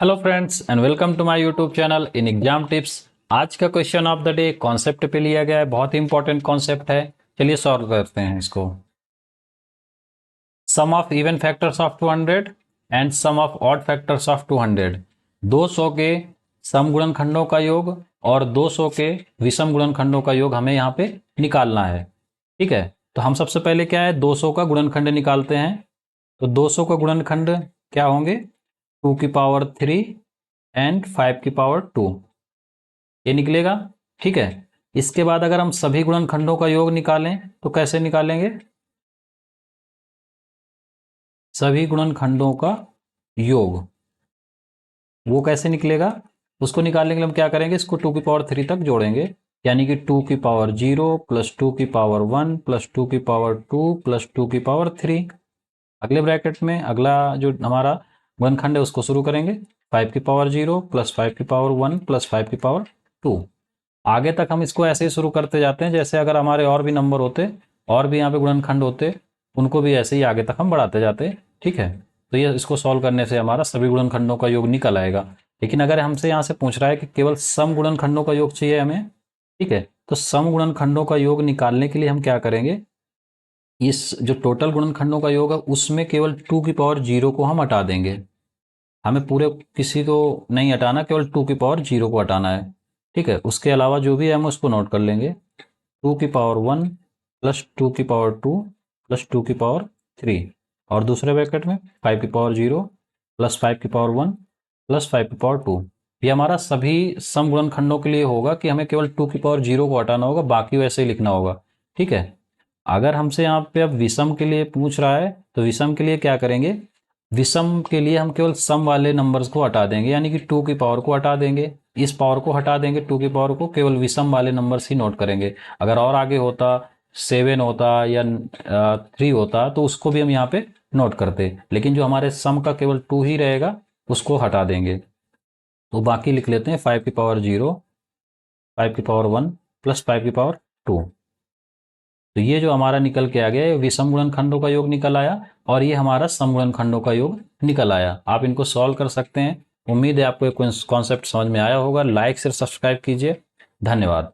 Hello friends and welcome to my YouTube channel in exam tips. आज का question of the day concept पे लिया गया है, बहुत ही इंपॉर्टेंट कॉन्सेप्ट है। चलिए सॉल्व करते हैं इसको। Sum of even factors of 200 and sum of odd factors of 200। 200 के सम गुणनखंडों का योग और 200 के विषम गुणनखंडों का योग हमें यहाँ पे निकालना है। ठीक है, तो हम सबसे पहले क्या है 200 का गुणनखंड निकालते हैं। तो 200 का गुणनखंड क्या होंगे 2 की पावर 3 एंड 5 की पावर 2, ये निकलेगा। ठीक है, इसके बाद अगर हम सभी गुणनखंडों का योग निकालें तो कैसे निकालेंगे? सभी गुणनखंडों का योग वो कैसे निकलेगा, उसको निकालने के लिए हम क्या करेंगे, इसको 2 की पावर 3 तक जोड़ेंगे, यानी कि 2 की पावर 0 प्लस 2 की पावर 1 प्लस 2 की पावर 2 प्लस 2 की पावर 3। अगले ब्रैकेट में अगला जो हमारा गुणनखंड है उसको शुरू करेंगे, 5 की पावर 0 प्लस 5 की पावर 1 प्लस 5 की पावर 2। आगे तक हम इसको ऐसे ही शुरू करते जाते हैं, जैसे अगर हमारे और भी नंबर होते और भी यहाँ पे गुणनखंड होते उनको भी ऐसे ही आगे तक हम बढ़ाते जाते। ठीक है, तो ये इसको सॉल्व करने से हमारा सभी गुणनखंडों का योग निकल आएगा। लेकिन अगर हमसे यहाँ से पूछ रहा है कि केवल सम गुणनखंडों का योग चाहिए हमें, ठीक है, तो सम गुणनखंडों का योग निकालने के लिए हम क्या करेंगे, इस जो टोटल गुणनखंडों का योग है उसमें केवल 2 की पावर 0 को हम हटा देंगे। हमें पूरे किसी को नहीं हटाना, केवल 2 की पावर 0 को हटाना है। ठीक है, उसके अलावा जो भी है हम उसको नोट कर लेंगे। 2 की पावर 1 प्लस 2 की पावर 2 प्लस 2 की पावर 3, और दूसरे ब्रैकेट में 5 की पावर 0 प्लस 5 की पावर 1 प्लस 5 की पावर 2। ये हमारा सभी सम गुणनखंडों के लिए होगा कि हमें केवल 2 की पावर 0 को हटाना होगा, बाकी वैसे ही लिखना होगा। ठीक है, अगर हमसे यहाँ पे अब विषम के लिए पूछ रहा है तो विषम के लिए क्या करेंगे, विषम के लिए हम केवल सम वाले नंबर्स को हटा देंगे, यानी कि 2 की पावर को हटा देंगे, इस पावर को हटा देंगे, 2 की पावर को, केवल विषम वाले नंबर्स ही नोट करेंगे। अगर और आगे होता 7 होता या 3 होता तो उसको भी हम यहाँ पे नोट करते, लेकिन जो हमारे सम का केवल 2 ही रहेगा उसको हटा देंगे। तो बाकी लिख लेते हैं 5 की पावर 0, 5 की पावर 1 प्लस 5 की पावर 2। तो ये जो हमारा निकल के आ गया है विषम गुणनखंडों का योग निकल आया, और ये हमारा सम गुणनखंडों का योग निकल आया। आप इनको सॉल्व कर सकते हैं। उम्मीद है आपको ये कॉन्सेप्ट समझ में आया होगा। लाइक से सब्सक्राइब कीजिए। धन्यवाद।